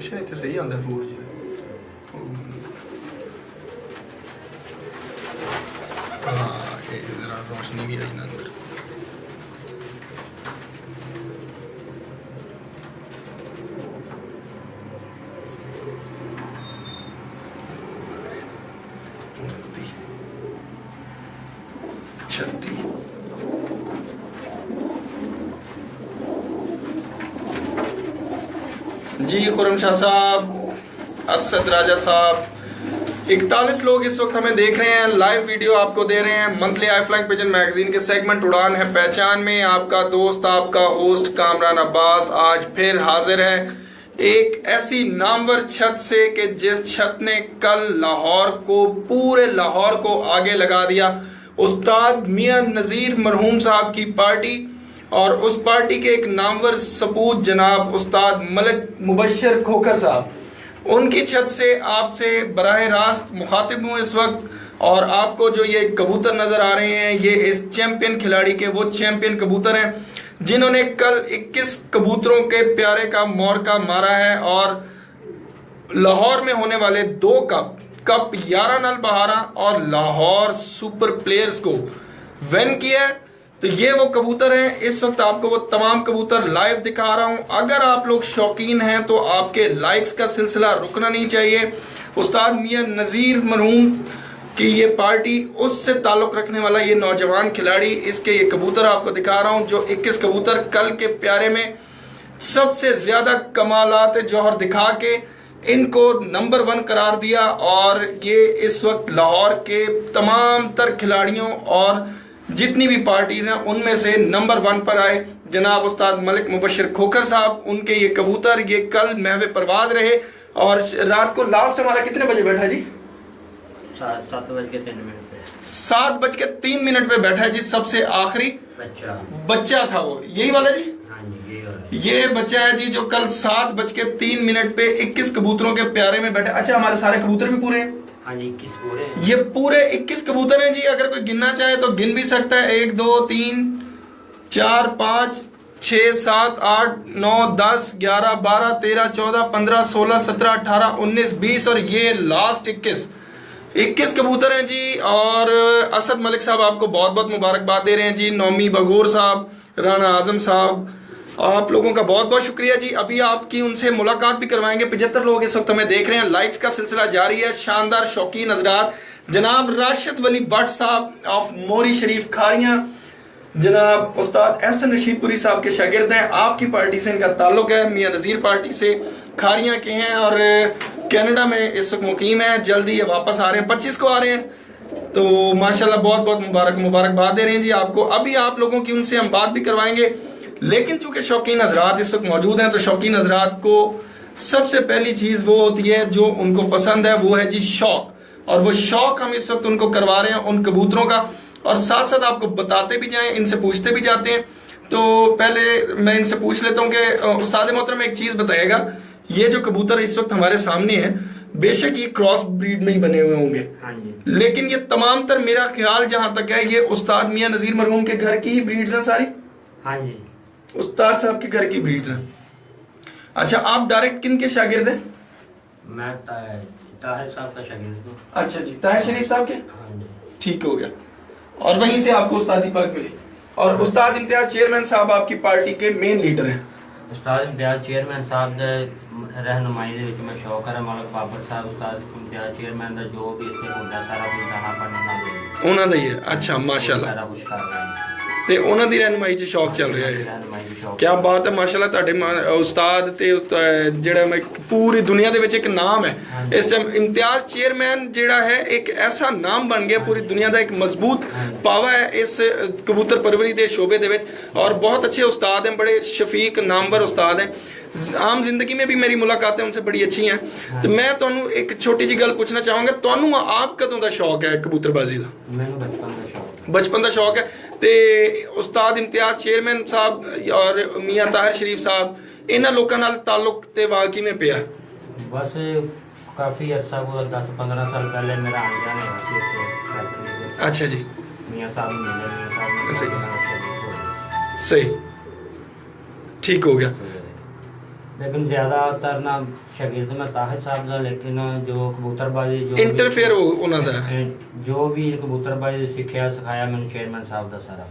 हमेशा इतने सही आता है फूड जी। हाँ ये जरा रोशनी भी आई ना अंदर। छत्ती जी, खुरमशाह साहब, असद राजा साहब, 41 लोग इस वक्त हमें देख रहे हैं, लाइव वीडियो आपको दे रहे हैं। मंथली आई फ्लाइंग पिजन मैगजीन के सेगमेंट उड़ान है पहचान में आपका दोस्त, आपका होस्ट कामरान अब्बास आज फिर हाजिर है एक ऐसी नामवर छत से कि जिस छत ने कल लाहौर को, पूरे लाहौर को आगे लगा दिया। उस्ताद मियां नज़ीर मरहूम साहब की पार्टी और उस पार्टी के एक नामवर सपूत जनाब उस्ताद मलिक मुबशर खोखर साहब, उनकी छत से आपसे बराह रास्त मुखातिब हूँ इस वक्त। और आपको जो ये कबूतर नजर आ रहे हैं, ये इस चैंपियन खिलाड़ी के वो चैंपियन कबूतर हैं जिन्होंने कल 21 कबूतरों के प्यारे का मौरका मारा है और लाहौर में होने वाले 2 कप 11 नल बहारा और लाहौर सुपर प्लेयर्स को विन किया है। तो ये वो कबूतर हैं, इस वक्त आपको वो तमाम कबूतर लाइव दिखा रहा हूं। अगर आप लोग शौकीन हैं तो आपके लाइक्स का सिलसिला रुकना नहीं चाहिए। उस्ताद मियां नज़ीर मरहूम की ये पार्टी, उससे ताल्लुक रखने वाला ये नौजवान खिलाड़ी, इसके ये कबूतर आपको दिखा रहा हूं जो 21 कबूतर कल के प्यारे में सबसे ज्यादा कमालात जौहर दिखा के इनको नंबर 1 करार दिया। और ये इस वक्त लाहौर के तमाम तर खिलाड़ियों और जितनी भी पार्टीज हैं उनमें से नंबर 1 पर आए जनाब उस्ताद मलिक मुबशर खोखर साहब। उनके ये कबूतर ये कल महवे परवाज रहे और रात को लास्ट हमारा कितने बजे बैठा जी? 7:03 पे बैठा है जी। सबसे आखिरी बच्चा था वो, यही वाला जी? ये बच्चा है जी जो कल 7:03 पे 21 कबूतरों के प्यारे में बैठा। अच्छा, हमारे सारे कबूतर भी पूरे हैं? हाँ जी, 21 पूरे हैं। ये पूरे 21 कबूतर हैं जी। अगर कोई गिनना चाहे तो गिन भी सकता है। 1 2 3 4 5 6 7 8 9 10 11 12 13 14 15 16 17 18 19 20 और ये लास्ट 21 कबूतर हैं जी। और असद मलिक साहब आपको बहुत बहुत मुबारकबाद दे रहे हैं जी। नौमी बगोर साहब, राना आजम साहब, आप लोगों का बहुत बहुत शुक्रिया जी। अभी आपकी उनसे मुलाकात भी करवाएंगे। 75 लोग इस वक्त हमें देख रहे हैं, लाइक्स का सिलसिला जारी है। शानदार शौकीन हजरात, जनाब राशिद वली भट्ट साहब ऑफ मोरी शरीफ खारियां, जनाब उस्ताद एहसन रशीदपुरी साहब के शागिर्द हैं। आपकी पार्टी से इनका ताल्लुक है, मियां नज़ीर पार्टी से खारियां के हैं और कनाडा में इस वक्त मुकीम है। जल्दी ये वापस आ रहे हैं, 25 को आ रहे हैं। तो माशाल्लाह बहुत बहुत मुबारकबाद दे रहे हैं जी आपको। अभी आप लोगों की उनसे हम बात भी करवाएंगे, लेकिन चूंकि शौकीन हजरात इस वक्त मौजूद हैं तो शौकीन हजरात को सबसे पहली चीज़ वो होती है जो उनको पसंद है, वो है जी शौक। और वो शौक हम इस वक्त उनको करवा रहे हैं उन कबूतरों का, और साथ साथ आपको बताते भी जाएं, इनसे पूछते भी जाते हैं। तो पहले मैं इनसे पूछ लेता हूँ कि उस्ताद मोहतरम एक चीज़ बताइएगा, ये जो कबूतर इस वक्त हमारे सामने है, बेशक ये क्रॉस ब्रीड में ही बने हुए होंगे, हाँ जी, लेकिन ये तमाम तर मेरा ख्याल जहां तक है ये उस्ताद मियां नज़ीर मरहूम के घर की ही ब्रीड्स हैं सारी? हाँ जी, उस्ताद साहब के घर की ब्रीड्स हैं। अच्छा, आप डायरेक्ट किन के शागिर्द हैं? मैं ताहिर साहब का शागिर्द हूँ। अच्छा जी, ताहिर शरीफ साहब के? हाँ जी, ठीक हो गया। और वहीं से आपको उस्तादी पग मिली। और उस्ताद इम्तियाज चेयरमैन साहब आपकी पार्टी के मेन लीडर हैं। उस्ताद इम्तियाज चेयरमैन साहब दे रहनुमाई दे विच मैं शौकर है। मौलक बाबर साहब उस्ताद इम्तियाज चेयरमैन दा जो भी इत्थे होंदा सारा कुछ दाना पढ़ना ਉਹਨਾਂ ਦਾ ਹੀ ਹੈ। अच्छा माशाल्लाह, सारा कुछ कर रहे हैं ਤੇ ਉਹਨਾਂ ਦੀ ਰਹਿਨਮਾਈ 'ਚ ਸ਼ੌਕ ਚੱਲ ਰਿਹਾ ਹੈ। रहनुमाई दी शौक। क्या बात है माशाल्लाह। ਤੁਹਾਡੇ ਉਸਤਾਦ ਤੇ ਜਿਹੜਾ ਮੈਂ पूरी दुनिया ਦੇ ਵਿੱਚ ਇੱਕ ਨਾਮ ਹੈ ਇਸ ਟਾਈਮ। ਇਮਤਿਆਜ਼ ਚੇਅਰਮੈਨ ਜਿਹੜਾ ਹੈ ਇੱਕ ਐਸਾ ਨਾਮ ਬਣ ਗਿਆ पूरी दुनिया ਦਾ, एक मजबूत पावा है इस कबूतर परवरी ਦੇ शोबे ਦੇ ਵਿੱਚ। और बहुत अच्छे उस्ताद हैं, बड़े शफीक नामवर उस्ताद हैं। आम जिंदगी में भी मेरी मुलाकातें उनसे बड़ी अच्छी हैं। तो मैं ਤੁਹਾਨੂੰ एक छोटी जी गल पूछना चाहूँगा, ਤੁਹਾਨੂੰ आप कदों ਦਾ शौक है कबूतरबाजी ਦਾ? मैनू बचपन का शौक, बचपन का शौक है। ਤੇ ਉਸਤਾਦ ਇਮਤਿਆਜ਼ ਚੇਅਰਮੈਨ ਸਾਹਿਬ ਔਰ ਮੀਆਂ ਤਾਹਿਰ ਸ਼ਰੀਫ ਸਾਹਿਬ, ਇਹਨਾਂ ਲੋਕਾਂ ਨਾਲ ਤਾਲੁਕ ਤੇ ਵਾਕਈ में ਪਿਆ? बस काफी अर्सा हुआ, 10-15 साल पहले मेरा आने जाने हुआ सी। अच्छा जी, मियां साहब मिले, मियां साहब सही, ठीक हो गया। लेकिन ज्यादातर ना शागिर्द में ताहिर साहब का, लेकिन जो कबूतरबाजी जो इंटरफेयर ਉਹਨਾਂ ਦਾ जो भी कबूतरबाजी ਸਿੱਖਿਆ ਸਿਖਾਇਆ ਮੈਨੂੰ ਚੇਅਰਮੈਨ ਸਾਹਿਬ ਦਾ ਸਾਰਾ।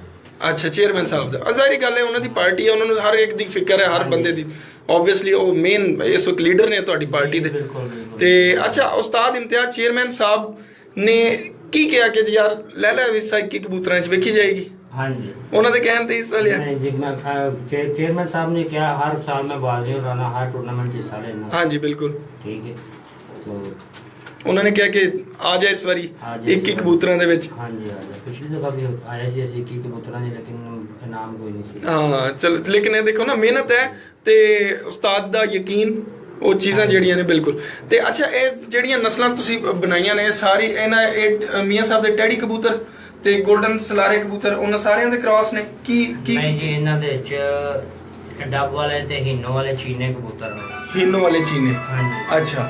ਅੱਛਾ ਚੇਅਰਮੈਨ ਸਾਹਿਬ ਦਾ ਜ਼ਾਹਿਰ ਗੱਲ ਹੈ ਉਹਨਾਂ ਦੀ ਪਾਰਟੀ ਹੈ, ਉਹਨਾਂ ਨੂੰ ਹਰ ਇੱਕ ਦੀ ਫਿਕਰ ਹੈ ਹਰ ਬੰਦੇ ਦੀ, ਆਬਵੀਅਸਲੀ ਉਹ ਮੇਨ ਇਸ ਵਕਤ ਲੀਡਰ ਨੇ ਤੁਹਾਡੀ ਪਾਰਟੀ ਦੇ। ਤੇ ਅੱਛਾ ਉਸਤਾਦ ਇਮਤਿਆਜ਼ ਚੇਅਰਮੈਨ ਸਾਹਿਬ ਨੇ ਕੀ ਕਿਹਾ ਕਿ ਜੀ ਯਾਰ ਲੈ ਲੈ ਵੀ ਸਾਈਕੀ ਕਬੂਤਰਾਂ 'ਚ ਵੇਖੀ ਜਾਏਗੀ? ਹਾਂਜੀ ਉਹਨਾਂ ਦੇ ਕਹਿਣ ਤੇ ਹਿੱਸਾ ਲਿਆ? नहीं जी, मैं चेयरमैन साहब ने क्या हर साल में बाजी और राना हर टूर्नामेंट हिस्सा लेना। हाँ जी बिल्कुल ठीक है, तो उन्होंने कहा कि आ जाए इस बारी एक कबूतਰਾਂ ਦੇ ਵਿੱਚ। हाँ जी आ जाए, पिछली दफा भी आया सी ऐसी 21 कबूतਰਾਂ ਦੀ, लेकिन इनाम कोई नहीं सी। हाँ चल, लेकिन ਇਹ ਦੇਖੋ ਨਾ ਮਿਹਨਤ ਹੈ ਤੇ ਉਸਤਾਦ ਦਾ ਯਕੀਨ, ਉਹ ਚੀਜ਼ਾਂ ਜਿਹੜੀਆਂ ਨੇ ਬਿਲਕੁਲ। ਤੇ ਅੱਛਾ ਇਹ ਜਿਹੜੀਆਂ ਨਸਲਾਂ ਤੁਸੀਂ ਬਣਾਈਆਂ ਨੇ ਸਾਰੀ ਇਹਨਾਂ ਇਹ ਮੀਆਂ ਸਾਹਿਬ ਦੇ ਟੈਡੀ ਕਬੂਤਰ ਤੇ 골ਡਨ ਸਲਾਰੇ ਕਬੂਤਰ ਉਹਨਾਂ ਸਾਰਿਆਂ ਦੇ ਕ੍ਰਾਸ ਨੇ ਕੀ ਕੀ? ਨਹੀਂ ਜੀ, ਇਹਨਾਂ ਦੇ ਵਿੱਚ ਡੱਬ ਵਾਲੇ ਤੇ ਹੀਨੋ ਵਾਲੇ ਚੀਨੇ ਕਬੂਤਰ ਨੇ। ਹੀਨੋ ਵਾਲੇ ਚੀਨੇ? ਹਾਂਜੀ। ਅੱਛਾ,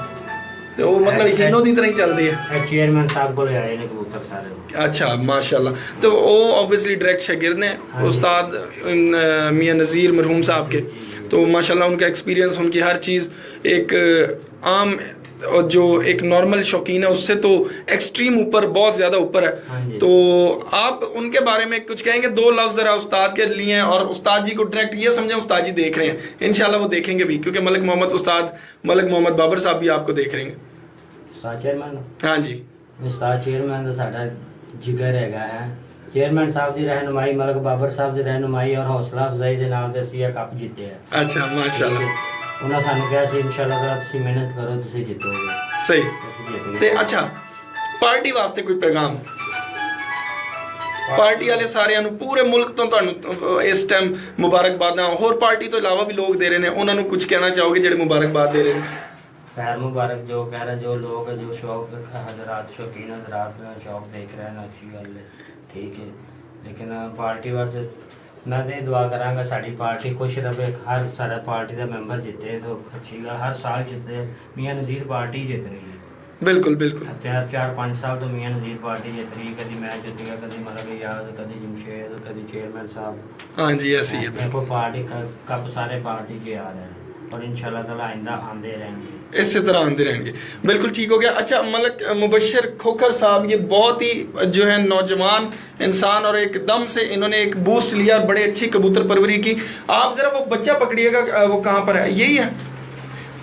ਤੇ ਉਹ ਮਤਲਬ ਹੀਨੋ ਦੀ ਤਰ੍ਹਾਂ ਹੀ ਚੱਲਦੇ ਆ? ਇਹ ਚੇਅਰਮੈਨ ਸਾਹਿਬ ਕੋਲ ਆਏ ਨੇ ਕਬੂਤਰ ਸਾਰੇ। अच्छा माशाल्लाह, तो वो ऑब्वियसली डायरेक्ट शागिर्द हैं उस्ताद मियां नज़ीर मरहूम साहब के, तो माशाल्लाह उनका एक्सपीरियंस, उनकी हर चीज़ एक आम जो एक नॉर्मल शौकीन है उससे तो एक्सट्रीम ऊपर, बहुत ज़्यादा ऊपर है। तो आप उनके बारे में कुछ कहेंगे? 2 लफ्ज़ ज़रा उस्ताद के लिए हैं, और उस्ताद जी को डायरेक्ट ये समझें उस्ताद जी देख रहे हैं, इंशाल्लाह वो देखेंगे भी, क्योंकि मलिक मोहम्मद बाबर साहब भी आपको देख रहे हैं। उस्ताद चेयरमैन? हाँ जी, उस्ताद चेयरमैन तो साडा जिगर हैगा है। चेयरमैन साहब की रहनुमाई, मलिक बाबर साहब की रहनुमाई और हौसला अफजाई के नाल ते असीं कप जीते हैं। अच्छा माशाल्लाह, उन्होंने सानू कहा सी इंशाल्लाह ताला तुसीं मेहनत करो, तुसीं जितोगे। सही। ते अच्छा पार्टी वास्ते कोई पैगाम? ਪਾਰਟੀ ਵਾਲੇ ਸਾਰਿਆਂ ਨੂੰ ਪੂਰੇ ਮੁਲਕ ਤੋਂ ਤੁਹਾਨੂੰ ਇਸ ਟਾਈਮ ਮੁਬਾਰਕਬਾਦਾਂ, ਹੋਰ ਪਾਰਟੀ ਤੋਂ ਇਲਾਵਾ ਵੀ ਲੋਕ ਦੇ ਰਹੇ ਨੇ, ਉਹਨਾਂ ਨੂੰ ਕੁਝ ਕਹਿਣਾ ਚਾਹੋਗੇ ਜਿਹੜੇ ਮੁਬਾਰਕਬਾਦ ਦੇ ਰਹੇ ਨੇ? खैर मुबारक, जो कह रहे हैं जो लोग जो शौक हजरात शौकीन हजरात शौक देख रहे हैं, अच्छी गल है, ठीक है। लेकिन पार्टी वास्ते मैं तो दुआ करांगा साड़ी पार्टी खुश रहे, हर सारा पार्टी का मैंबर जिते तो अच्छी गल, हर साल जिते मियां नज़ीर पार्टी जित रही है। बिल्कुल बिल्कुल, 4-5 साल तो मियां नज़ीर पार्टी जित रही, कभी मैं जितेगा, कभी मतलब याद, कभी जमशेद, कभी चेयरमैन साहब। हाँ जी ऐसी है, देखो पार्टी कब सारे पार्टी के आ रहे हैं, और इंशाल्लाह ताला आइंदा आंदे रहेंगे, इसी तरह आंदे रहेंगे। बिल्कुल ठीक हो गया। अच्छा मलिक मुबशर खोखर साहब, ये बहुत ही जो है नौजवान इंसान, और एकदम से इन्होंने एक बूस्ट लिया, बड़े अच्छी कबूतर परवरी की। आप जरा वो बच्चा पकड़िएगा, वो कहाँ पर है? यही है,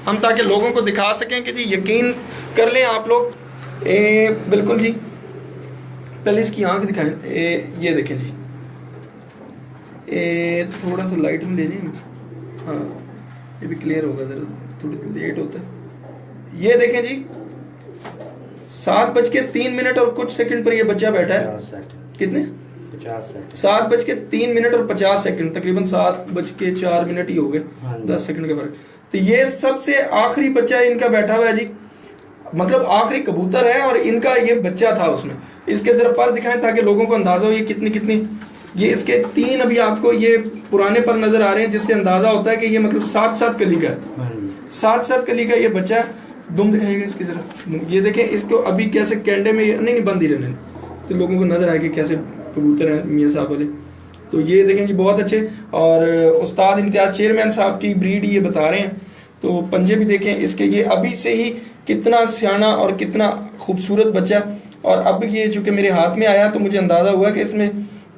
हम ताकि लोगों को दिखा सकें कि जी यकीन कर लें आप लोग। बिल्कुल जी, पहले इसकी आंख दिखाएं। ये देखें जी, थोड़ा सा लाइट में ले लें, हाँ ये भी क्लियर होगा, जरा थोड़ी लेट होता है। ये देखें जी, 7:03 और कुछ सेकंड पर ये बच्चा बैठा है। कितने? 50 सेकंड। 7:03 और 50 सेकंड, तकरीबन 7:04 ही हो गए, 10 सेकंड का फर्क। तो ये सबसे आखिरी बच्चा इनका बैठा हुआ है जी, मतलब आखिरी कबूतर है और इनका ये बच्चा था उसमें। इसके जरा पर दिखाएं ताकि लोगों को अंदाजा हो ये कितनी ये इसके 3 अभी आपको ये पुराने पर नजर आ रहे हैं, जिससे अंदाजा होता है कि ये मतलब 7 कली का है, 7 कली का ये बच्चा है। दुम दिखाइएगा इसकी जरा, ये देखें इसको अभी कैसे कैंडे में नहीं बंद ही रहने, तो लोगों को नजर आएगा कैसे कबूतर हैं मियाँ साहब वाले। तो ये देखें जी बहुत अच्छे, और उस्ताद इम्तियाज चेयरमैन साहब की ब्रीड ये बता रहे हैं। तो पंजे भी देखें इसके, ये अभी से ही कितना सियाना और कितना खूबसूरत बच्चा। और अब ये चूंकि मेरे हाथ में आया तो मुझे अंदाजा हुआ कि इसमें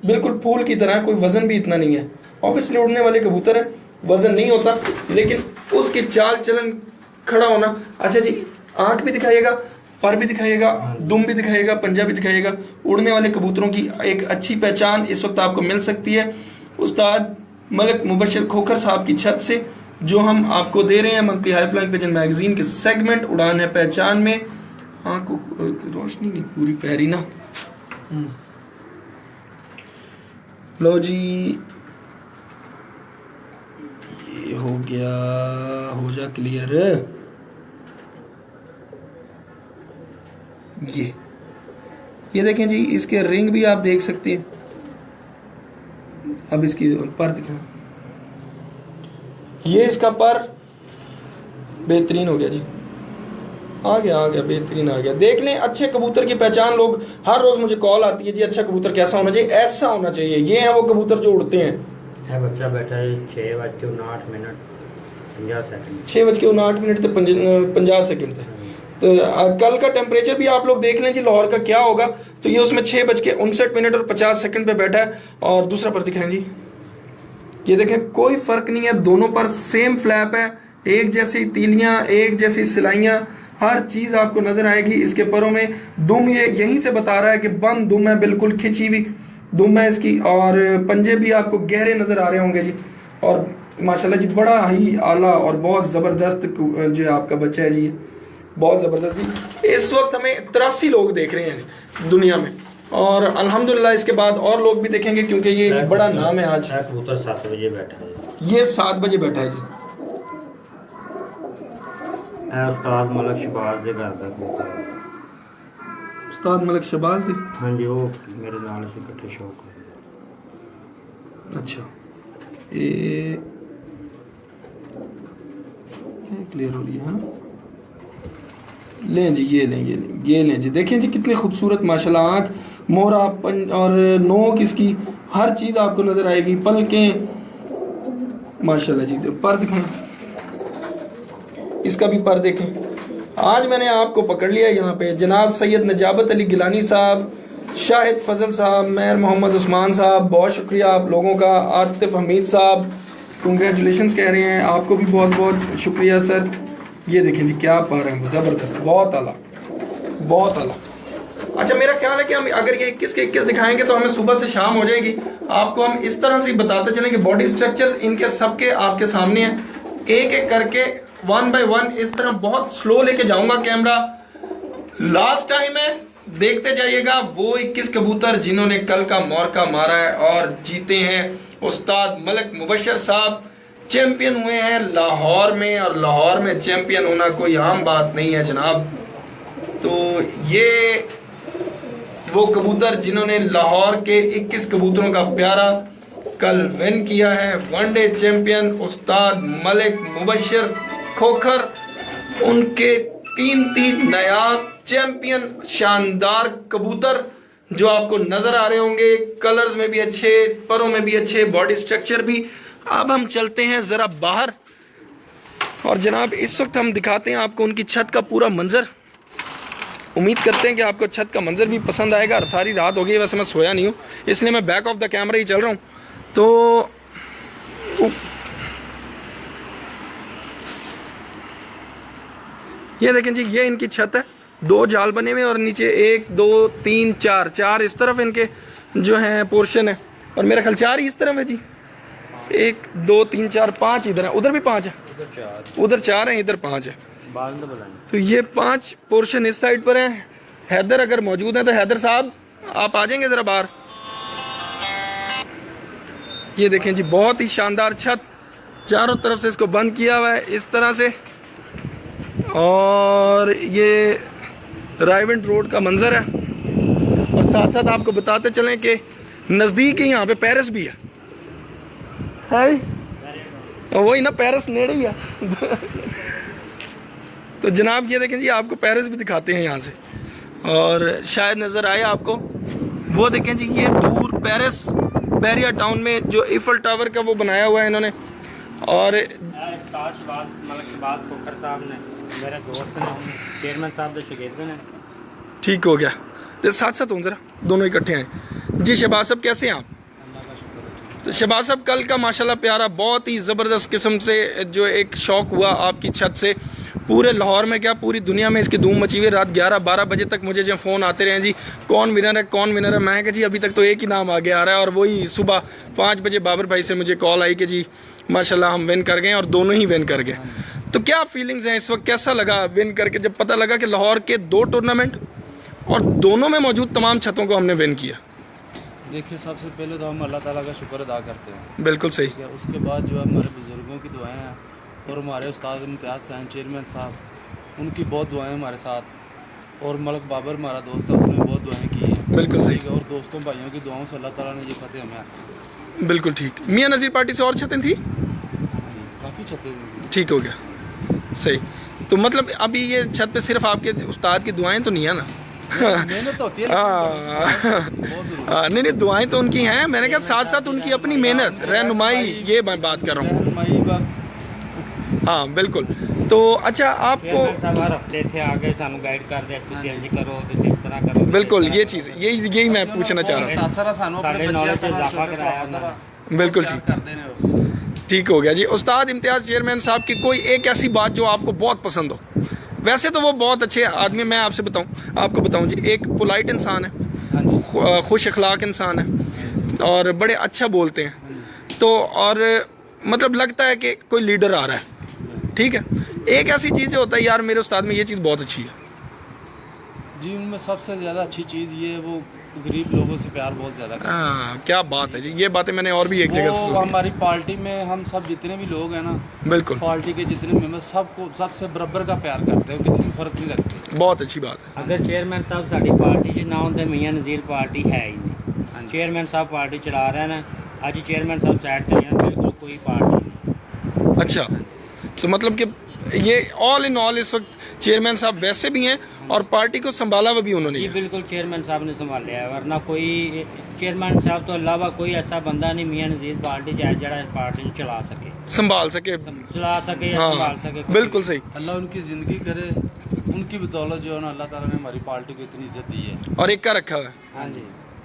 बिल्कुल फूल की तरह, कोई वजन भी इतना नहीं है। ऑब्वियसली उड़ने वाले कबूतर है, वजन नहीं होता, लेकिन उसकी चाल चलन, खड़ा होना। अच्छा जी, आंख भी दिखाइएगा, पर भी दिखाइएगा, दुम भी दिखाइएगा, पंजा भी दिखाइएगा। उड़ने वाले कबूतरों की एक अच्छी पहचान इस वक्त आपको मिल सकती है उस्ताद मलिक मुबशर खोखर साहब की छत से, जो हम आपको दे रहे हैं monthly high flying pigeon magazine के सेगमेंट उड़ान है पहचान में। हाँ रोशनी नहीं पूरी पैरी ना, लो जी ये हो गया, हो जा क्लियर। ये देखें जी, इसके रिंग भी आप देख सकते हैं। अब इसकी पर दिखाएं, ये इसका पर बेहतरीन हो गया जी, आ गया बेहतरीन आ गया। देख लें, अच्छे कबूतर की पहचान, लोग हर रोज मुझे कॉल आती है जी अच्छा कबूतर कैसा होना चाहिए, ऐसा होना चाहिए। ये है वो कबूतर जो उड़ते हैं। है बच्चा बैठा है 6:09 50 सेकंड 6:59 थे 50 सेकंड थे। तो कल का टेम्परेचर भी आप लोग देख लें जी लाहौर का क्या होगा। तो ये उसमें 6:59 और 50 सेकंड पे बैठा है। और दूसरा पर दिखाएं जी, ये देखें कोई फर्क नहीं है, दोनों पर सेम फ्लैप है, एक जैसी तीलियां, एक जैसी सिलाइयां, हर चीज आपको नजर आएगी। इसके परों में दुम ये यहीं से बता रहा है कि बंद दुम है, बिल्कुल खिंची हुई दुम है इसकी। और पंजे भी आपको गहरे नजर आ रहे होंगे जी। और माशाल्लाह जी बड़ा ही आला और बहुत जबरदस्त जो है आपका बच्चा है जी, बहुत जबरदस्त जी। इस वक्त हमें 83 लोग देख रहे हैं दुनिया में, और अल्हम्दुलिल्लाह इसके बाद और लोग भी देखेंगे क्योंकि ये एक बड़ा नाम है। आज कबूतर 7 बजे बैठा है, ये 7 बजे बैठा है जी। उस्ताद मलक शहबाज दे घर दा कबूतर। उस्ताद मलक शहबाज जी? हाँ जी, वो मेरे नाल से इकट्ठे शौक है। अच्छा, ये क्लियर हो रही है? हाँ लें जी, ये लें जी, देखें जी कितनी खूबसूरत माशाल्लाह आँख, मोहरा और नोक इसकी हर चीज़ आपको नज़र आएगी, पलकें माशाल्लाह जी। पर दिखाएं, इसका भी पर देखें। आज मैंने आपको पकड़ लिया यहाँ पे, जनाब सैयद नजाबत अली गिलानी साहब, शाहिद फजल साहब, मेहर मोहम्मद उस्मान साहब, बहुत शुक्रिया आप लोगों का। आतिफ हमीद साहब कंग्रेचुलेशंस कह रहे हैं, आपको भी बहुत बहुत शुक्रिया सर। ये देखें जी क्या पा रहे हैं, ज़बरदस्त, बहुत आला, बहुत आला। अच्छा, मेरा ख्याल है कि हम अगर ये 21 के 21 दिखाएंगे तो हमें सुबह से शाम हो जाएगी। आपको हम इस तरह से बताते चलें कि बॉडी स्ट्रक्चर इनके सबके आपके सामने हैं, एक एक करके 1 बाय 1 इस तरह बहुत स्लो लेके जाऊंगा कैमरा। लास्ट टाइम है, देखते जाइएगा वो 21 कबूतर जिन्होंने कल का मौका मारा है और जीते हैं। उस्ताद मलक मुबशर साहब चैंपियन हुए हैं लाहौर में, और लाहौर में चैंपियन होना कोई आम बात नहीं है जनाब। तो ये वो कबूतर जिन्होंने लाहौर के 21 कबूतरों का प्यारा कल विन किया है। वनडे चैंपियन उस्ताद मलिक मुबशर खोखर, उनके कीमती नायाब चैंपियन शानदार कबूतर जो आपको नजर आ रहे होंगे, कलर्स में भी अच्छे, परों में भी अच्छे, बॉडी स्ट्रक्चर भी। अब हम चलते हैं जरा बाहर और जनाब इस वक्त हम दिखाते हैं आपको उनकी छत का पूरा मंजर। उम्मीद करते हैं कि आपको छत का मंजर भी पसंद आएगा। और सारी रात हो गई, वैसे मैं सोया नहीं हूँ इसलिए मैं बैक ऑफ द कैमरा ही चल रहा हूँ। तो ये देखें जी, ये इनकी छत है, 2 जाल बने हुए और नीचे 1 2 3 4 इस तरफ इनके जो है पोर्शन है, और मेरा ख्याल 4 ही इस तरफ है जी। 1 2 3 4 5 इधर है, उधर भी 5 है, उधर 4 है, इधर 5 है। तो ये 5 पोर्शन इस साइड पर है। हैदर अगर मौजूद है तो हैदर साहब आप आ जाएंगे जरा बाहर। ये देखें जी, बहुत ही शानदार छत, चारों तरफ से इसको बंद किया हुआ है इस तरह से। और ये रायविंड रोड का मंजर है। और साथ साथ आपको बताते चलें कि नज़दीक ही यहाँ पे पेरिस भी है वही ना, पेरिस नेड़े ही है तो जनाब ये देखें जी, आपको पेरिस भी दिखाते हैं यहाँ से, और शायद नज़र आए आपको। वो देखें जी, ये दूर पेरिस बैरिया टाउन में जो ईफल टावर का वो बनाया हुआ है इन्होंने। और मेरे दोस्त ने, चेयरमैन साहब तो शिकायत ने, ठीक हो गया। तो साथ साथ हूँ जरा, दोनों इकट्ठे हैं जी। शहबाज साहब कैसे हैं आप? तो शहबाज साहब कल का माशाल्लाह प्यारा, बहुत ही ज़बरदस्त किस्म से जो एक शौक़ हुआ आपकी छत से, पूरे लाहौर में क्या पूरी दुनिया में इसकी धूम मची हुई। रात 11-12 बजे तक मुझे जो फ़ोन आते रहे जी, कौन विनर है कौन विनर है। मैं कहा जी अभी तक तो एक ही नाम आगे आ रहा है, और वही सुबह 5 बजे बाबर भाई से मुझे कॉल आई कि जी माशाल्लाह हम विन कर गए, और दोनों ही विन कर गए। तो क्या फीलिंग्स हैं इस वक्त, कैसा लगा विन करके, जब पता लगा कि लाहौर के 2 टूर्नामेंट और दोनों में मौजूद तमाम छतों को हमने विन किया? देखिए, सबसे पहले तो हम अल्लाह ताला का शुक्र अदा करते हैं। बिल्कुल सही। उसके बाद जो है हमारे बुज़ुर्गों की दुआएं हैं, और हमारे उस्ताद इम्तियाज़ साहब चेयरमैन साहब, उनकी बहुत दुआएं हमारे साथ, और मलक बाबर हमारा दोस्त है, उसने बहुत दुआएं की हैं। बिल्कुल सही। और दोस्तों भाइयों की दुआओं से अल्लाह ताला ने ये फतेह हमें हासिल। बिल्कुल ठीक। मियाँ नज़ीर पार्टी से और छतें थी? काफ़ी छतें ठीक हो गया, सही। तो मतलब अभी ये छत पे सिर्फ आपके उस्ताद की दुआएं तो नहीं है ना? मेहनत तो होती है। नहीं दुआएं तो उनकी हैं, मैंने कहा साथ साथ उनकी अपनी मेहनत, रहनुमाई, ये मैं बात कर रहा हूँ। हाँ बिल्कुल। तो अच्छा आपको चेयरमैन साहब हर हफ्ते थे आगे सानू गाइड करते हैं, इंज करो तुसीं इस तरह करो। बिल्कुल ये चीज़ यही मैं पूछना चाह रहा सारा सानू अपने साढ़े बच्चों knowledge का इजाफा कराया उन्होंने। था। बिल्कुल ठीक करते ने। ठीक हो गया जी। उस्ताद इम्तियाज़ चेयरमैन साहब की कोई एक ऐसी बात जो आपको बहुत पसंद हो? वैसे तो वो बहुत अच्छे आदमी, मैं आपको बताऊं जी, एक पोलाइट इंसान है, हाँ जी। खुश अखलाक इंसान है और बड़े अच्छा बोलते हैं। तो और मतलब लगता है कि कोई लीडर आ रहा है, ठीक है। एक ऐसी चीज़ जो होता है यार मेरे उस्ताद में ये चीज़ बहुत अच्छी है जी, उनमें सबसे ज़्यादा अच्छी चीज़ ये है, वो गरीब लोगों से प्यार बहुत ज़्यादा करते हैं। हाँ क्या बात है जी, ये बातें मैंने और भी एक जगह से वो सुनी है। हमारी पार्टी में हम सब जितने भी लोग हैं ना, बिल्कुल पार्टी के जितने मेंबर सबको सबसे बराबर का प्यार करते हैं, किसी में फर्क नहीं रखते। बहुत अच्छी बात है। अगर चेयरमैन साहब साडी पार्टी च ना होंदे मियां नज़ीर पार्टी है ही नहीं। हाँ जी। चेयरमैन साहब पार्टी चला रहे हैं ना, अज चेयरमैन साहब साइड ते हैं, बिल्कुल कोई पार्टी नहीं। अच्छा, तो मतलब कि ये ऑल इन ऑल इस वक्त चेयरमैन साहब वैसे भी हैं और पार्टी को संभाला भी उन्होंने जी है। बिल्कुल चेयरमैन साहब ने संभालिया है, वरना कोई चेयरमैन साहब तो अलावा कोई ऐसा बंदा नहीं मियां नज़ीर पार्टी च जड़ा इस पार्टी को चला सके संभाल सके। चला सके या संभाल हाँ सके। बिल्कुल सही। अल्लाह उनकी ज़िंदगी करे, उनकी बदौलत जो है ना, अल्लाह ताला ने हमारी पार्टी को इतनी इज्जत दी है। और एक का रखा हुआ है, हाँ जी,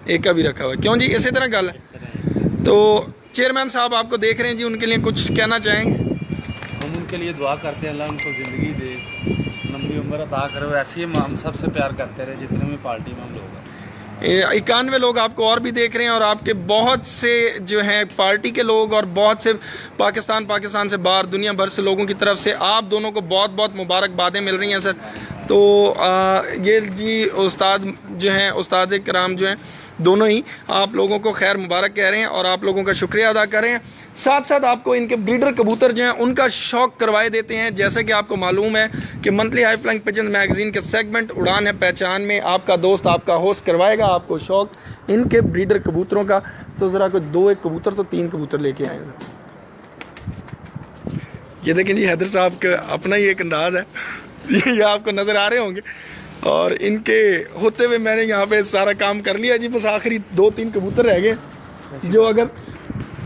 एक का भी रखा हुआ है, क्यों जी इसी तरह गल है। इस तरह तो चेयरमैन साहब आपको देख रहे हैं जी, उनके लिए कुछ कहना चाहेंगे? हम उनके लिए दुआ करते हैं, अल्लाह उनको ज़िंदगी दे, लंबी उम्र अता करे। वैसे ही हम सबसे प्यार करते रहे जितने भी पार्टी में हम लोग हैं। 91 लोग आपको और भी देख रहे हैं और आपके बहुत से जो हैं पार्टी के लोग और बहुत से पाकिस्तान से बाहर दुनिया भर से लोगों की तरफ से आप दोनों को बहुत बहुत मुबारकबादें मिल रही हैं सर। तो ये जी उस्ताद जो हैं, उस्ताद कराम जो हैं, दोनों ही आप लोगों को खैर मुबारक कह रहे हैं और आप लोगों का शुक्रिया अदा कर रहे हैं। साथ साथ आपको इनके ब्रीडर कबूतर जो हैं उनका शौक करवाए देते हैं। जैसे कि आपको मालूम है कि monthly high flying pigeon magazine के सेगमेंट उड़ान है पहचान में आपका दोस्त आपका होस्ट करवाएगा आपको शौक इनके ब्रीडर कबूतरों का। तो ज़रा कोई 2-1 कबूतर तो 3 कबूतर लेके आए। ये देखें जी, हैदर साहब का अपना ही एक अंदाज़ है, ये आपको नज़र आ रहे होंगे। और इनके होते हुए मैंने यहाँ पे सारा काम कर लिया जी, बस आखिरी 2-3 कबूतर रह गए जो अगर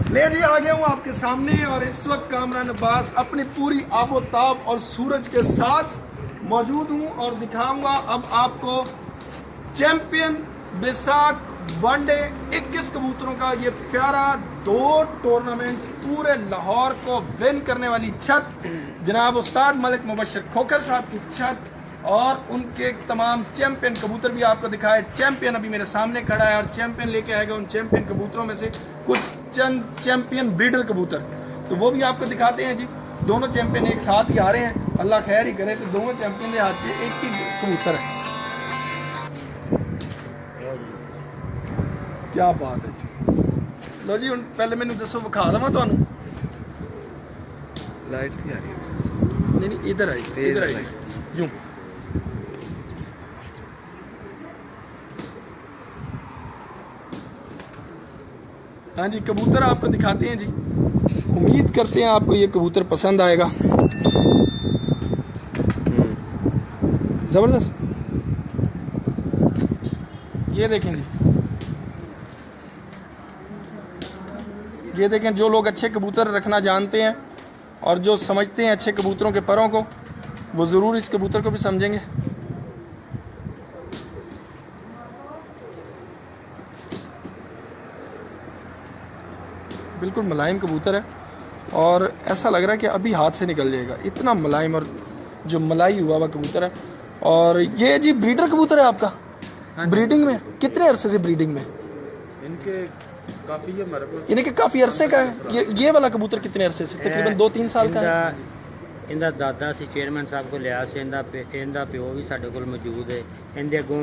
ले जी आ गया हूँ आपके सामने। और इस वक्त कामरान अब्बास अपनी पूरी आबोताब और सूरज के साथ मौजूद हूँ और दिखाऊंगा अब आपको चैंपियन बैसाख वनडे 21 कबूतरों का ये प्यारा 2 टूर्नामेंट्स पूरे लाहौर को विन करने वाली छत जनाब उस्ताद मलिक मुबशर खोखर साहब की छत और उनके तमाम चैंपियन कबूतर भी आपको दिखाए। चैंपियन अभी मेरे सामने खड़ा है और चैंपियन लेके आएगा उन चैंपियन कबूतरों में से कुछ चंद चैंपियन ब्रीडर कबूतर, तो वो भी आपको दिखाते हैं जी। दोनों चैंपियन एक साथ ही आ रहे हैं, अल्लाह खैर ही करे तो दोनों चैंपियन के हाथ से एक ही कबूतर है। क्या बात है जी। लो जी पहले मैंने दसो विखा लवा तुहानू। लाइट नहीं आ रही, नहीं इधर आई, इधर आई यूं। हाँ जी कबूतर आपको दिखाते हैं जी, उम्मीद करते हैं आपको ये कबूतर पसंद आएगा। जबरदस्त, ये देखें जी, ये देखें जो लोग अच्छे कबूतर रखना जानते हैं और जो समझते हैं अच्छे कबूतरों के परों को, वो ज़रूर इस कबूतर को भी समझेंगे। बिल्कुल मुलायम कबूतर है और ऐसा लग रहा है कि अभी हाथ से निकल जाएगा, इतना मुलायम और जो मलाई हुआ हुआ कबूतर है। और ये जी ब्रीडर कबूतर है आपका? हाँ ब्रीडिंग में कितने अरसे से ब्रीडिंग में? इनके काफ़ी है हमारे पास, इनके काफ़ी अरसे का है। ये वाला कबूतर कितने अरसे से? तकरीबन 2-3 साल का है। इंदा दादा सी चेयरमैन साहब को लिया से इंदा प्यो भी साडे कोल मौजूद है। इंदे अगों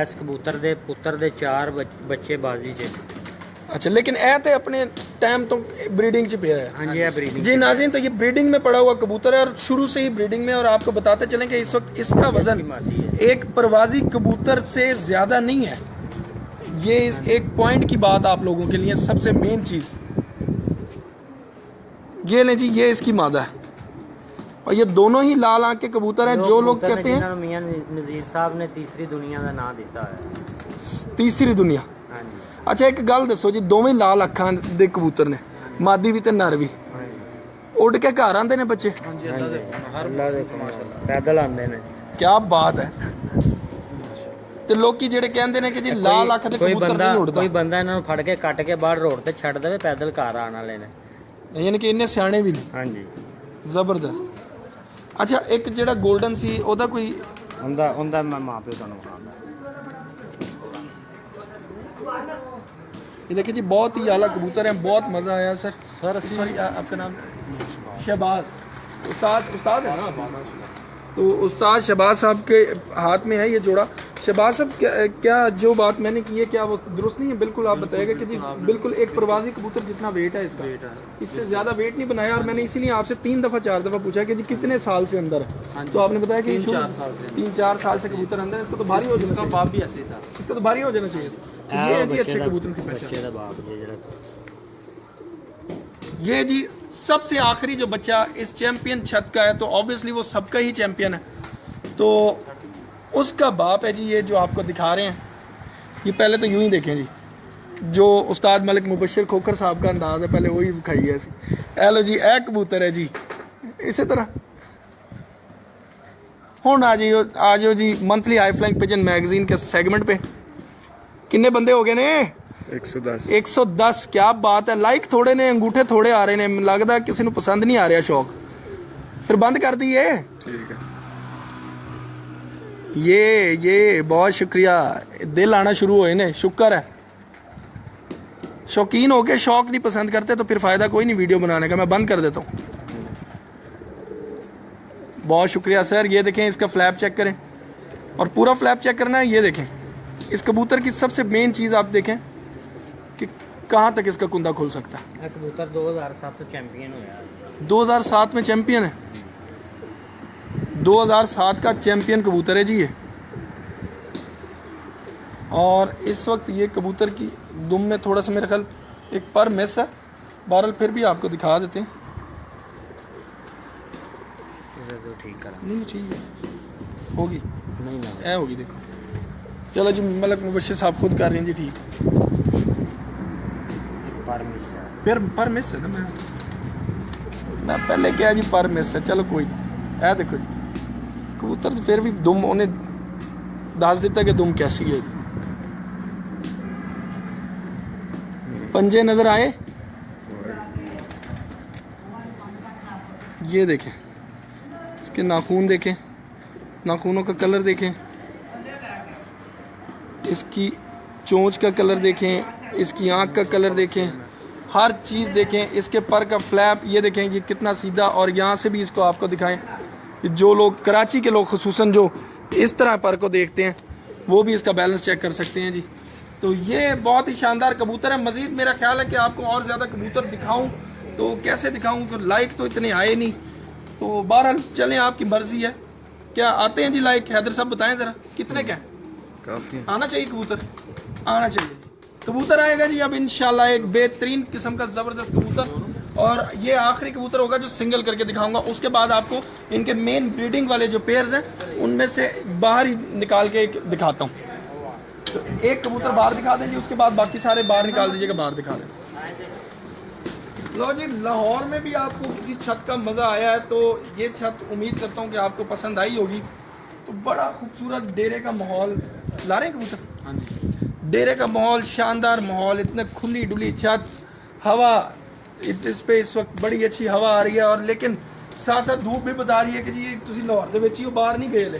इस कबूतर दे पुत्र दे 4 बच्चे बाजी च। अच्छा, लेकिन ए ते अपने टाइम तो ब्रीडिंग च पिया है। हाँ जी, ब्रीडिंग जी नाज़रीन, तो ये ब्रीडिंग में पड़ा हुआ कबूतर है और शुरू से ही ब्रीडिंग में। और आपको बताते चलें कि इस वक्त इसका वजन एक परवाजी कबूतर से ज़्यादा नहीं है। ये एक पॉइंट की बात आप लोगों के लिए सबसे मेन चीज़, ये लें जी, ये इसकी मादा है और ये दोनों ही लाल आंख के कबूतर हैं। जो लोग कहते हैं मियां नज़ीर साहब ने तीसरी दुनिया का नाम दिता है। तीसरी दुनिया। हाँ जी, अच्छा एक गल दसो जी, दोवें लाल अखां दे कबूतर ने, मादी भी ते नर भी, उड़ के घर आते ने बच्चे? हाँ जी, अल्लाह दे हर माशाल्लाह पैदल आते हैं। क्या बात है। ਤੇ ਲੋਕੀ ਜਿਹੜੇ ਕਹਿੰਦੇ ਨੇ ਕਿ ਜੀ ਲਾਲ ਅੱਖ ਦੇ ਕਬੂਤਰ ਨਹੀਂ ਉੜਦਾ, ਕੋਈ ਬੰਦਾ ਇਹਨਾਂ ਨੂੰ ਫੜ ਕੇ ਕੱਟ ਕੇ ਬਾਹਰ ਰੋਡ ਤੇ ਛੱਡ ਦੇਵੇ, ਪੈਦਲ ਘਰ ਆਉਣ ਵਾਲੇ ਨੇ। ਯਾਨੀ ਕਿ ਇੰਨੇ ਸਿਆਣੇ ਵੀ ਨੇ। ਹਾਂਜੀ, ਜ਼ਬਰਦਸਤ। ਅੱਛਾ, ਇੱਕ ਜਿਹੜਾ 골ਡਨ ਸੀ ਉਹਦਾ ਕੋਈ ਉਹਦਾ ਮੈਂ ਮਾਂ ਪਿਓ ਤੁਹਾਨੂੰ ਬਤਾਉਂਦਾ। ये देखिए जी, बहुत ही आला कबूतर है, बहुत मज़ा आया सर। सॉरी, आपका नाम? शहबाज। उस्ताद है ना? तो उस्ताद शहबाज साहब के हाथ में है ये जोड़ा। शहबाज साहब, क्या जो बात मैंने की है क्या वो दुरुस्त नहीं है? बिल्कुल आप बताइएगा कि जी बिल्कुल एक प्रवासी कबूतर जितना वेट है इसका, इससे ज़्यादा वेट नहीं बनाया। और मैंने इसीलिए आपसे 3 दफ़ा 4 दफ़ा पूछा कि जी कितने साल से अंदर है, तो आपने बताया कि 3-4 साल से कबूतर अंदर है। इसको तो भारी हो जाना चाहिए, बाप भी ऐसे था, इसका तो भारी हो जाना चाहिए। ये है जी अच्छे कबूतरों की पहचान। ये जी सबसे आखिरी जो बच्चा इस चैंपियन छत का है, तो ऑब्वियसली वो सबका ही चैंपियन है, तो उसका बाप है जी ये जो आपको दिखा रहे हैं। ये पहले तो यूं ही देखें जी, जो उस्ताद मलिक मुबशर खोखर साहब का अंदाज़ है, पहले वही दिखाई है ऐसी। हेलो जी, ए कबूतर है जी इसी तरह। हुण आ जाओ जी monthly high flying pigeon magazine के सेगमेंट पे। किन्ने बंदे हो गए ने? 110। क्या बात है। लाइक थोड़े ने, अंगूठे थोड़े आ रहे ने, लगता किसी को पसंद नहीं आ रहा शौक, फिर बंद कर दिए। ठीक है, ये बहुत शुक्रिया, दिल आना शुरू हुए ने, शुक्र है। शौकीन होके शौक नहीं पसंद करते तो फिर फ़ायदा कोई नहीं वीडियो बनाने का, मैं बंद कर देता हूँ। बहुत शुक्रिया सर। ये देखें, इसका फ्लैप चेक करें, और पूरा फ्लैप चेक करना है। ये देखें, इस कबूतर की सबसे मेन चीज़ आप देखें कि कहाँ तक इसका कुंदा खुल सकता है। कबूतर 2007 तो चैंपियन हुआ। 2007 में चैंपियन है, 2007 का चैंपियन कबूतर है जी ये। और इस वक्त ये कबूतर की दुम में थोड़ा सा मेरा ख्याल एक पर मिस है, बहरहाल फिर भी आपको दिखा देते हैं। तो ठीक करा नहीं चाहिए, होगी नहीं ना ऐ होगी, देखो। चलो जी, मलिक मुबशर साहब खुद कर रहे हैं जी, ठीक। फिर पर मिस है ना, मैं पहले क्या जी पर मिस है, चलो कोई नहीं। ऐ देखो जी कबूतर फिर भी दुम उन्हें दस दिता कि दुम कैसी है। पंजे नजर आए? ये देखें, इसके नाखून देखें, नाखूनों का कलर देखें, इसकी चोंच का कलर देखें, इसकी आँख का कलर देखें, हर चीज़ देखें, इसके पर का फ्लैप ये देखें कि कितना सीधा। और यहाँ से भी इसको आपको दिखाएं, जो लोग कराची के लोग खुसूसन जो इस तरह पर को देखते हैं वो भी इसका बैलेंस चेक कर सकते हैं जी। तो ये बहुत ही शानदार कबूतर है। मज़ीद मेरा ख्याल है कि आपको और ज़्यादा कबूतर दिखाऊं, तो कैसे दिखाऊं, तो लाइक तो इतने आए नहीं, तो बहरहाल चलें, आपकी मर्ज़ी है। क्या आते हैं जी लाइक? हैदर साहब बताएं ज़रा कितने क्या? काफ़ी आना चाहिए कबूतर, आना चाहिए कबूतर आएगा जी अब इंशाल्लाह। एक बेहतरीन किस्म का ज़बरदस्त कबूतर, और ये आखिरी कबूतर होगा जो सिंगल करके दिखाऊंगा। उसके बाद आपको इनके मेन ब्रीडिंग वाले जो पेयर्स हैं उनमें से बाहर ही निकाल के एक दिखाता हूँ। तो एक कबूतर बाहर दिखा दें जी, उसके बाद बाकी सारे बाहर निकाल दीजिएगा, बाहर दिखा दें। लो जी, लाहौर में भी आपको किसी छत का मज़ा आया है तो ये छत उम्मीद करता हूँ कि आपको पसंद आई होगी। तो बड़ा खूबसूरत डेरे का माहौल ला रहे हैं कबूतर। हाँ जी, डेरे का माहौल, शानदार माहौल, इतने खुली डुली छत, हवा इस पे इस वक्त बड़ी अच्छी हवा आ रही है। और लेकिन साथ साथ धूप भी बता रही है कि जी तुसी लाहौर दे विच ही हो, बाहर नहीं गए ले।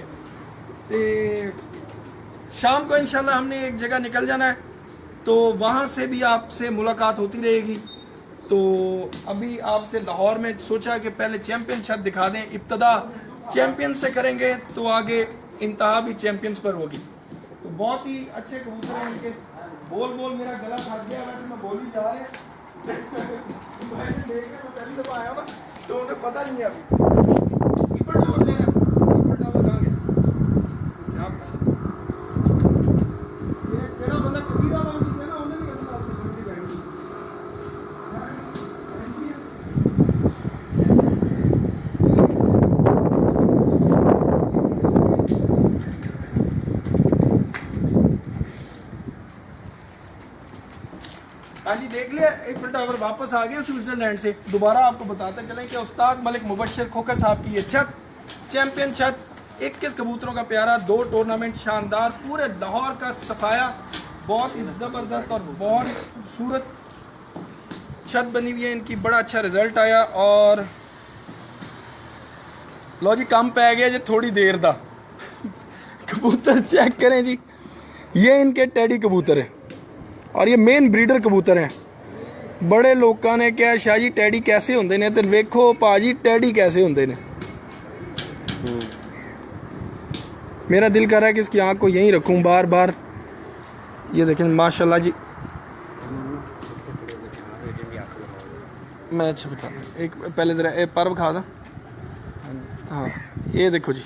ते शाम को इंशाल्लाह हमने एक जगह निकल जाना है, तो वहाँ से भी आपसे मुलाकात होती रहेगी। तो अभी आपसे लाहौर में सोचा कि पहले चैंपियन छत दिखा दें, इब्तदा चैंपियन से करेंगे तो आगे इंतहा भी चैंपियंस पर होगी। तो बहुत ही अच्छे कबूतर हैं इनके। बोल मेरा गला थक गया, वैसे मैं बोल ही जा रहे हैं। मैंने देख के मैं पहली दफ़ा आया ना, तो उन्हें पता नहीं है अभी। ईफल टावर ले रहे हैं, ईफल टावर कहाँ गया? ये तेरा बंदा कबीर वाला भी है ना, उन्हें भी कहता आपको समझी जाएगी। हाँ जी, देख लिया eiffel टावर वापस आ गया स्विट्जरलैंड से। दोबारा आपको बताते चलें कि उस्ताद मलिक मुबश्शिर खोखर साहब की ये छत, चैंपियन छत, 21 कबूतरों का प्यारा, 2 टूर्नामेंट शानदार, पूरे लाहौर का सफाया, बहुत ही ज़बरदस्त और बहुत खूबसूरत छत बनी हुई है इनकी। बड़ा अच्छा रिजल्ट आया। और लो जी, कम पै गया जी थोड़ी देर दा। कबूतर चेक करें जी, ये इनके टेडी कबूतर हैं और ये मेन ब्रीडर कबूतर हैं। बड़े लोगों ने क्या शाह जी टैडी कैसे होंगे ने, तो वेखो भाजी टैडी कैसे होंगे ने। मेरा दिल कर रहा है कि इसकी आँख को यहीं रखूं बार बार। ये देखें माशाल्लाह जी, मैं अच्छा बता एक पहले ज़रा एक पर खा दा। हाँ, ये देखो जी,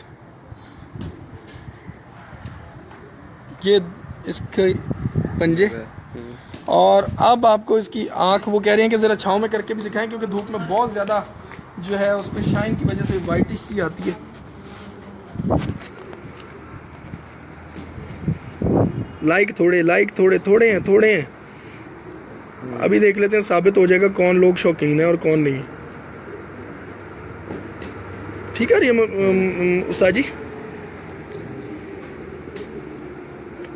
ये इसके पंजे। और अब आपको इसकी आँख वो कह रहे हैं कि ज़रा छाँव में करके भी दिखाएं, क्योंकि धूप में बहुत ज़्यादा जो है उस पर शाइन की वजह से वाइटिश सी आती है। लाइक थोड़े हैं। अभी देख लेते हैं, साबित हो जाएगा कौन लोग शौकीन है और कौन नहीं। ठीक है जी उस्ताद जी।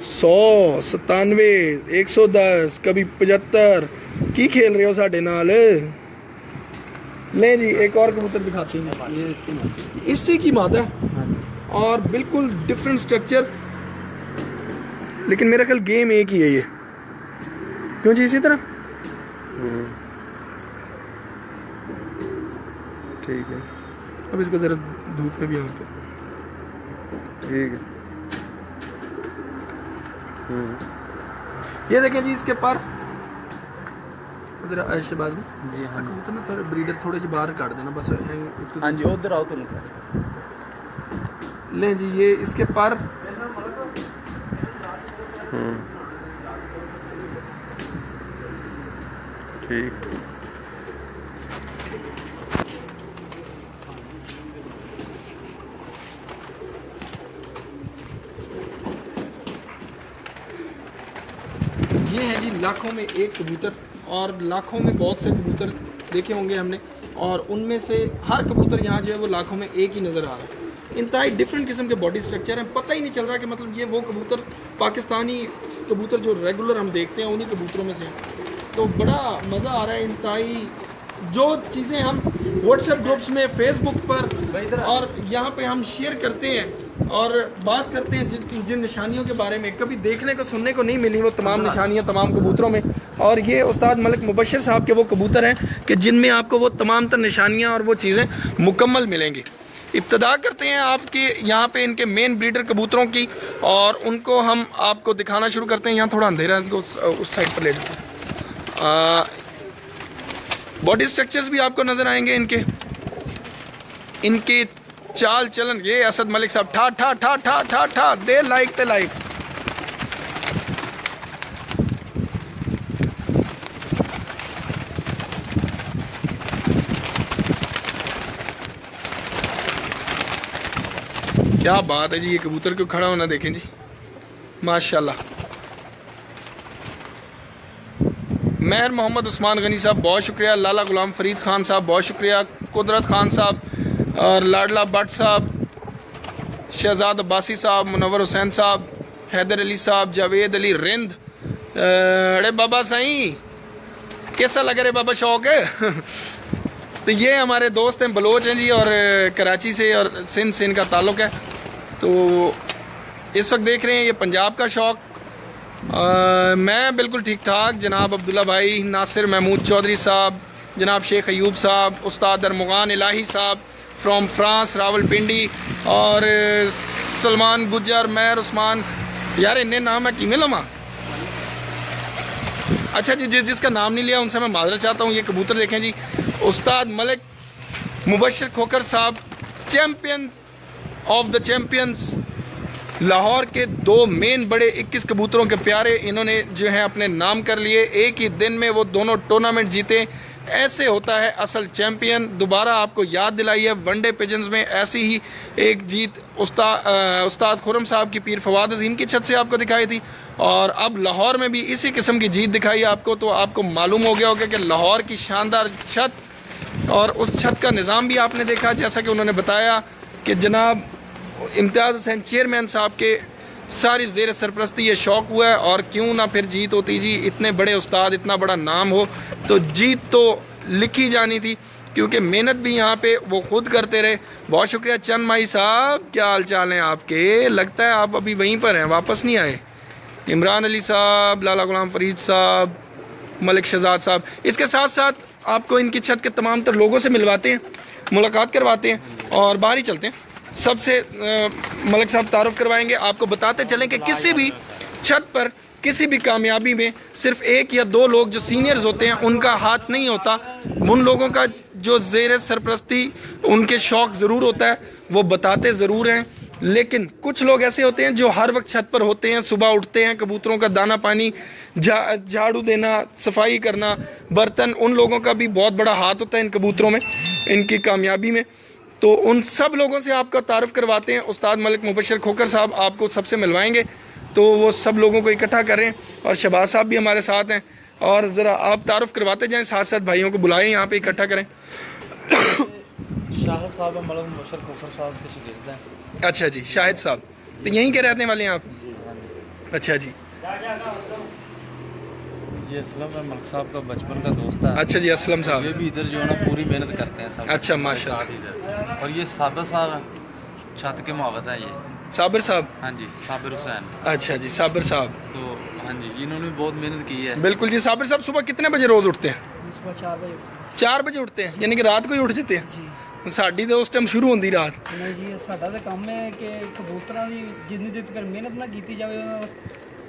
100, 97, 110, कभी 75 की खेल रहे हो साढ़े नाल। ले जी, एक और कबूतर दिखाते हैं। ये इसकी मादा, इसी की मादा और बिल्कुल डिफरेंट स्ट्रक्चर, लेकिन मेरा ख्याल गेम एक ही है ये। क्यों जी? इसी तरह ठीक है। अब इसको जरा धूप में भी आने दो। ठीक है। ये देखें जी, इसके पर जरा शहबाज जी हाँ कबूतर ना थोड़े ब्रीडर थोड़े से बाहर काट देना बस। हाँ जी, उधर आओ तुम। ले जी, ये इसके पर ठीक। ये है जी लाखों में एक कबूतर, और लाखों में बहुत से कबूतर देखे होंगे हमने, और उनमें से हर कबूतर यहाँ जो है वो लाखों में एक ही नज़र आ रहा है। इंतहाई डिफरेंट किस्म के बॉडी स्ट्रक्चर हैं। पता ही नहीं चल रहा कि मतलब ये वो कबूतर पाकिस्तानी कबूतर जो रेगुलर हम देखते हैं उन्हीं कबूतरों में से हैं। तो बड़ा मज़ा आ रहा है। इंतहाई जो चीज़ें हम व्हाट्सएप ग्रुप्स में, फेसबुक पर और यहाँ पे हम शेयर करते हैं और बात करते हैं जिन निशानियों के बारे में कभी देखने को सुनने को नहीं मिली, वो तमाम निशानियाँ तमाम कबूतरों में। और ये उस्ताद मलिक मुबश्शिर साहब के वो कबूतर हैं कि जिनमें आपको वो तमाम तर निशानियाँ और वो चीज़ें मुकम्मल मिलेंगी। इब्तदा करते हैं आपके यहाँ पे इनके मेन ब्रीडर कबूतरों की, और उनको हम आपको दिखाना शुरू करते हैं। यहाँ थोड़ा अंधेरा है, इनको उस साइड पर ले जाते हैं। बॉडी स्ट्रक्चर्स भी आपको नज़र आएंगे इनके चाल चलन। ये असद मलिक साहब ठा ठा ठा ठा ठा ठा दे लाइक ते लाइक। क्या बात है जी, ये कबूतर क्यों खड़ा होना देखें जी, माशाल्लाह। महर मोहम्मद उस्मान गनी साहब बहुत शुक्रिया, लाला गुलाम फरीद खान साहब बहुत शुक्रिया, कुदरत खान साहब और लाडला भट्ट साहब, शहजाद अब्बासी साहब, मुनव्वर हुसैन साहब, हैदर अली साहब, जावेद अली रिंद। अरे बाबा साईं कैसा लग रहा है बाबा शौक है? तो ये हमारे दोस्त हैं, बलोच हैं जी, और कराची से और सिंध से इनका ताल्लुक़ है। तो इस वक्त देख रहे हैं ये पंजाब का शौक। मैं बिल्कुल ठीक ठाक। जनाब अब्दुल्ला भाई, नासिर महमूद चौधरी साहब, जनाब शेख अयूब साहब, उस्ताद अरमुगान इलाही साहब फ्रॉम फ्रांस रावलपिंडी, और सलमान गुज्जर, महर उस्मान। यार इन्हें नाम है किमें लवा। अच्छा जी, जिसका नाम नहीं लिया उनसे मैं माजरत चाहता हूँ। ये कबूतर देखें जी, उस्ताद मलिक मुबश्शिर खोखर साहब, champion of the champions, Lahore के 2 मेन बड़े 21 कबूतरों के प्यारे इन्होंने जो है अपने नाम कर लिए। एक ही दिन में वो दोनों टूर्नामेंट जीते। ऐसे होता है असल चैम्पियन। दोबारा आपको याद दिलाई है, वनडे पिजन्स में ऐसी ही एक जीत उस्ताद खुरम साहब की पीर फवाद अजीम की छत से आपको दिखाई थी, और अब लाहौर में भी इसी किस्म की जीत दिखाई आपको, तो आपको मालूम हो गया होगा कि लाहौर की शानदार छत और उस छत का निज़ाम भी आपने देखा, जैसा कि उन्होंने बताया कि जनाब इम्तियाज़ हुसैन चेयरमैन साहब के सारी ज़ेर सरपरस्ती ये शौक़ हुआ है। और क्यों ना फिर जीत होती जी, इतने बड़े उस्ताद, इतना बड़ा नाम हो तो जीत तो लिखी जानी थी, क्योंकि मेहनत भी यहाँ पे वो खुद करते रहे। बहुत शुक्रिया चंद माई साहब, क्या हाल चाल हैं आपके? लगता है आप अभी वहीं पर हैं, वापस नहीं आए। इमरान अली साहब, लाला गुलाम फरीद साहब, मलिक शहजाद साहब। इसके साथ साथ आपको इनकी छत के तमाम तर लोगों से मिलवाते हैं, मुलाकात करवाते हैं और बाहर ही चलते हैं। सबसे मलिक साहब तारुफ करवाएंगे, आपको बताते चलें कि किसी भी छत पर, किसी भी कामयाबी में सिर्फ एक या दो लोग जो सीनियर्स होते हैं उनका हाथ नहीं होता, उन लोगों का जो ज़ेर सरपरस्ती उनके शौक़ ज़रूर होता है, वो बताते ज़रूर हैं। लेकिन कुछ लोग ऐसे होते हैं जो हर वक्त छत पर होते हैं, सुबह उठते हैं, कबूतरों का दाना पानी, झाड़ू देना, सफाई करना, बर्तन, उन लोगों का भी बहुत बड़ा हाथ होता है इन कबूतरों में, इनकी कामयाबी में। तो उन सब लोगों से आपका तारुफ करवाते हैं। उस्ताद मलिक मुबशर खोकर साहब आपको सबसे मिलवाएंगे, तो वो सब लोगों को इकट्ठा करें। और शहबाज साहब भी हमारे साथ हैं, और ज़रा आप तारुफ करवाते जाएं, साथ साथ भाइयों को बुलाएं, यहाँ पे इकट्ठा करें। शाहिद साहब मलिक मुबशर खोकर साहब के शागिर्द हैं। अच्छा जी, शाहिद साहब तो यहीं के रहने वाले हैं आप? अच्छा जी। ये असलम है, मलिक साहब का बचपन का दोस्त है। अच्छा जी, असलम साहब। ये भी इधर जो है ना पूरी मेहनत करते हैं सब। अच्छा, माशाल्लाह। इधर और ये साबिर साहब है, छत के मुआवत है ये। साबिर साहब? हाँ जी, साबिर हुसैन। अच्छा जी, साबिर साहब। तो हाँ जी, इन्होंने बहुत मेहनत की है। बिल्कुल जी। साबिर साहब सुबह कितने बजे रोज़ उठते हैं? सुबह 4 बजे। 4 बजे उठते हैं, यानी कि रात को ही उठ जाते हैं? जी साड़ी तो उस टाइम शुरू होंदी रात। नहीं जी, साडा तो काम है कि कबूतਰਾਂ ਦੀ जिन्नी देर तक मेहनत ना की जाए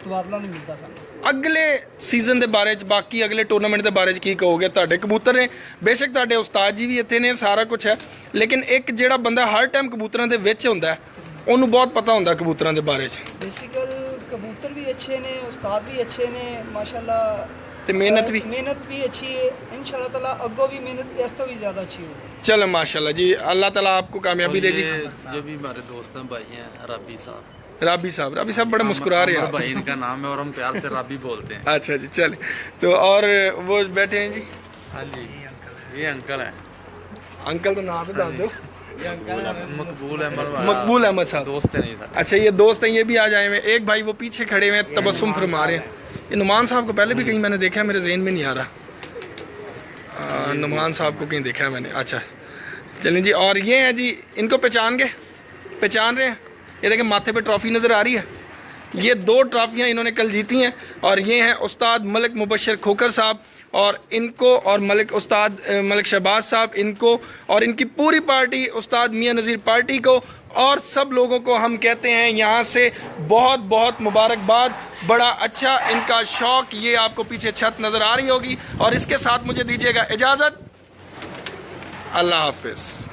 तबादला नहीं मिलता सानू। अगले सीजन के बारे च, बाकी अगले टूर्नामेंट के बारे च की कहोगे? तुहाडे कबूतर ने, बेशक तुहाडे उस्ताद जी भी इत्थे ने, सारा कुछ है, लेकिन एक जिहड़ा बंदा हर टाइम कबूतਰਾਂ ਦੇ ਵਿੱਚ ਹੁੰਦਾ ਉਹਨੂੰ बहुत पता ਹੁੰਦਾ कबूतਰਾਂ ਦੇ ਬਾਰੇ ਚ। बेसिकल कबूतर भी अच्छे ने, उस्ताद भी अच्छे ने माशाल्लाह, ਤੇ मेहनत भी अच्छी है। इंशाल्लाह ताला अगो भी मेहनत इस तो भी ज़्यादा अच्छी हो। चलो माशाल्लाह जी, अल्लाह ताला आपको कामयाबी दे जी। जो भी हमारे दोस्त हैं, भाई हैं, राबी साहब। राबी साहब बड़े मुस्कुरा रहे हैं। भाई इनका नाम है और हम प्यार से राबी बोलते हैं। अच्छा जी, चले तो और वो बैठे हैं जी। हाँ जी, ये अंकल हैं। अंकल का नाम तो डाल दो। मकबूल अहमद। मकबूल अहमद साहब दोस्त हैं ये सारे। अच्छा, ये दोस्त हैं, ये भी आ जाए हुए। एक भाई वो पीछे खड़े हुए हैं, तबस्सुम फरमा रहे हैं। ये नुमान साहब को पहले भी कहीं मैंने देखा है, मेरे जहन में नहीं आ रहा। नुमान साहब को कहीं देखा है मैंने। अच्छा चलें जी। और ये हैं जी, इनको पहचान रहे हैं? ये देखें माथे पे ट्रॉफ़ी नज़र आ रही है। ये 2 ट्रॉफियाँ इन्होंने कल जीती हैं, और ये हैं उस्ताद मलिक मुबशर खोकर साहब, और इनको, और उस्ताद मलिक शहबाज साहब, इनको और इनकी पूरी पार्टी, उस्ताद मियाँ नज़ीर पार्टी को, और सब लोगों को हम कहते हैं यहाँ से बहुत बहुत मुबारकबाद। बड़ा अच्छा इनका शौक़। ये आपको पीछे छत नज़र आ रही होगी, और इसके साथ मुझे दीजिएगा इजाज़त। अल्लाह हाफ़िज़।